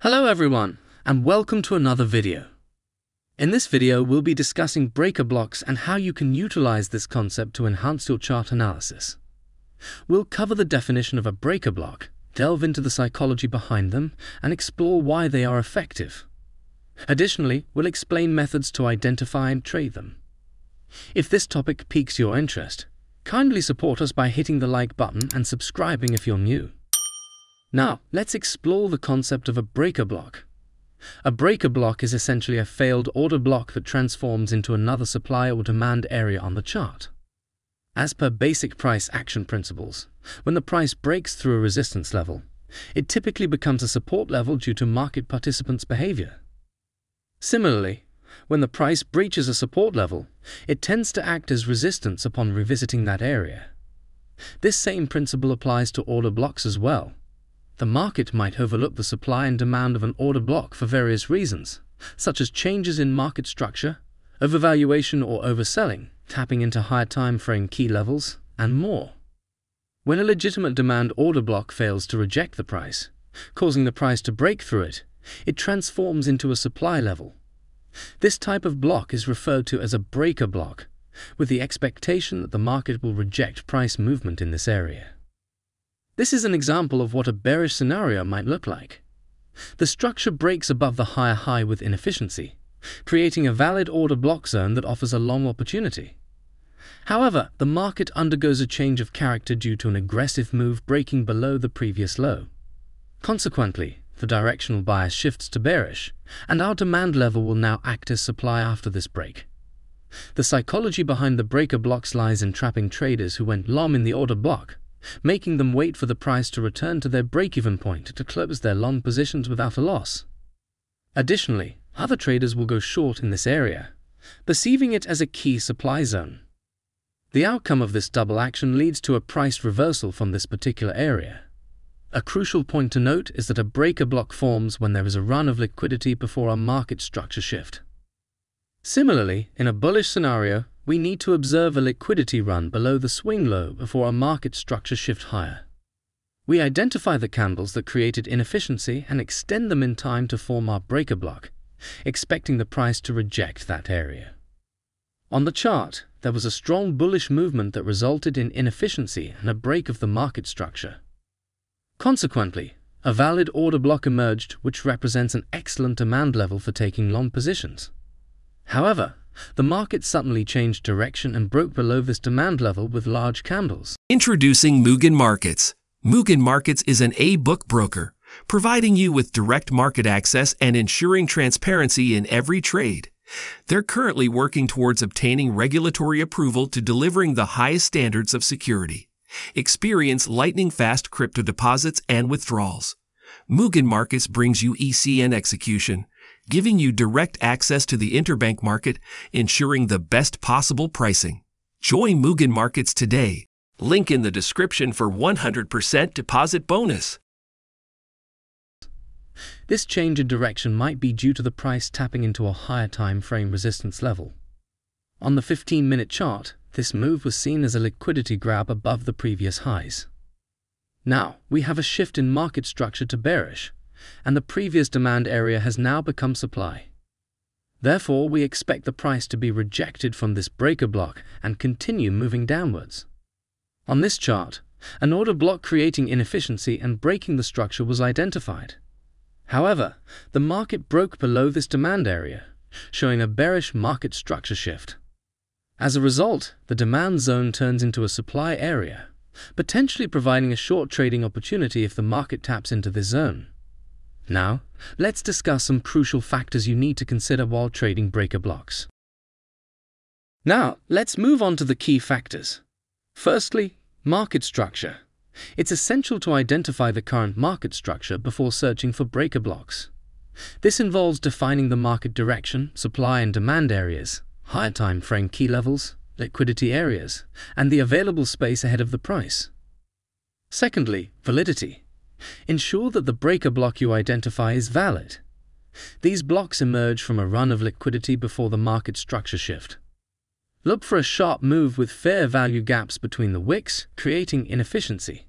Hello everyone, and welcome to another video. In this video, we'll be discussing breaker blocks and how you can utilize this concept to enhance your chart analysis. We'll cover the definition of a breaker block, delve into the psychology behind them, and explore why they are effective. Additionally, we'll explain methods to identify and trade them. If this topic piques your interest, kindly support us by hitting the like button and subscribing if you're new. Now, let's explore the concept of a breaker block. A breaker block is essentially a failed order block that transforms into another supply or demand area on the chart. As per basic price action principles, when the price breaks through a resistance level, it typically becomes a support level due to market participants' behavior. Similarly, when the price breaches a support level, it tends to act as resistance upon revisiting that area. This same principle applies to order blocks as well. The market might overlook the supply and demand of an order block for various reasons, such as changes in market structure, overvaluation or overselling, tapping into higher time frame key levels, and more. When a legitimate demand order block fails to reject the price, causing the price to break through it, it transforms into a supply level. This type of block is referred to as a breaker block, with the expectation that the market will reject price movement in this area. This is an example of what a bearish scenario might look like. The structure breaks above the higher high with inefficiency, creating a valid order block zone that offers a long opportunity. However, the market undergoes a change of character due to an aggressive move breaking below the previous low. Consequently, the directional bias shifts to bearish, and our demand level will now act as supply after this break. The psychology behind the breaker blocks lies in trapping traders who went long in the order block, making them wait for the price to return to their break-even point to close their long positions without a loss. Additionally, other traders will go short in this area, perceiving it as a key supply zone. The outcome of this double action leads to a price reversal from this particular area. A crucial point to note is that a breaker block forms when there is a run of liquidity before a market structure shift. Similarly, in a bullish scenario, we need to observe a liquidity run below the swing low before a market structure shift higher. We identify the candles that created inefficiency and extend them in time to form our breaker block, expecting the price to reject that area. On the chart, there was a strong bullish movement that resulted in inefficiency and a break of the market structure. Consequently, a valid order block emerged which represents an excellent demand level for taking long positions. However, the market suddenly changed direction and broke below this demand level with large candles. Introducing Mugen Markets. Mugen Markets is an A-book broker, providing you with direct market access and ensuring transparency in every trade. They're currently working towards obtaining regulatory approval to delivering the highest standards of security. Experience lightning-fast crypto deposits and withdrawals. Mugen Markets brings you ECN execution, giving you direct access to the interbank market, ensuring the best possible pricing. Join Mugen Markets today. Link in the description for 100% deposit bonus. This change in direction might be due to the price tapping into a higher time frame resistance level. On the 15-minute chart, this move was seen as a liquidity grab above the previous highs. Now, we have a shift in market structure to bearish, and the previous demand area has now become supply. Therefore, we expect the price to be rejected from this breaker block and continue moving downwards. On this chart, an order block creating inefficiency and breaking the structure was identified. However, the market broke below this demand area, showing a bearish market structure shift. As a result, the demand zone turns into a supply area, potentially providing a short trading opportunity if the market taps into this zone. Now, let's discuss some crucial factors you need to consider while trading breaker blocks. Now, let's move on to the key factors. Firstly, market structure. It's essential to identify the current market structure before searching for breaker blocks. This involves defining the market direction, supply and demand areas, higher time frame key levels, liquidity areas, and the available space ahead of the price. Secondly, validity. Ensure that the breaker block you identify is valid. These blocks emerge from a run of liquidity before the market structure shift. Look for a sharp move with fair value gaps between the wicks, creating inefficiency.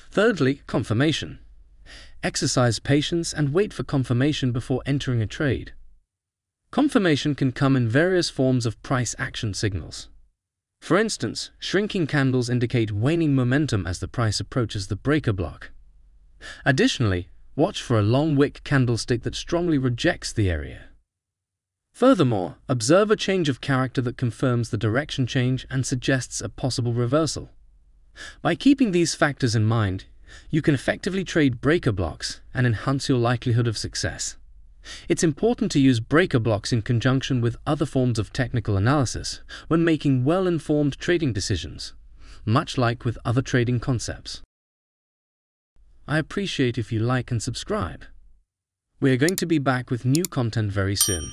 Thirdly, confirmation. Exercise patience and wait for confirmation before entering a trade. Confirmation can come in various forms of price action signals. For instance, shrinking candles indicate waning momentum as the price approaches the breaker block. Additionally, watch for a long wick candlestick that strongly rejects the area. Furthermore, observe a change of character that confirms the direction change and suggests a possible reversal. By keeping these factors in mind, you can effectively trade breaker blocks and enhance your likelihood of success. It's important to use breaker blocks in conjunction with other forms of technical analysis when making well-informed trading decisions, much like with other trading concepts. I appreciate if you like and subscribe. We are going to be back with new content very soon.